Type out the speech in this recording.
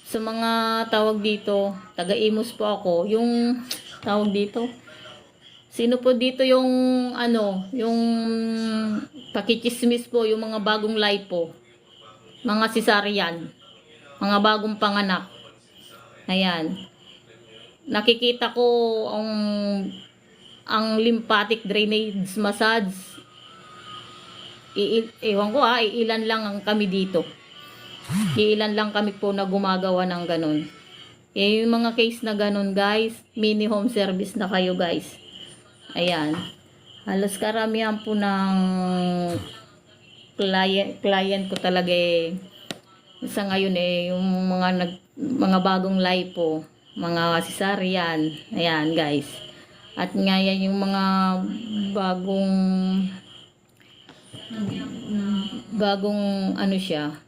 Sa mga tawag dito, taga-Imus po ako, yung tawag dito, sino po dito yung yung pakichismis po, yung mga bagong live po, mga cesarean, mga bagong panganak. Ayan. Nakikita ko ang lymphatic drainage massage. Ewan ko ilan lang ang kami dito. Ilan lang kami po na gumagawa ng ganun. Yung mga case na ganun guys, mini home service na kayo guys. Ayan. Halos karamihan po ng client ko talaga sa ngayon yung mga bagong live po, mga cesarean. Ayan guys. At ngayon yung mga bagong siya,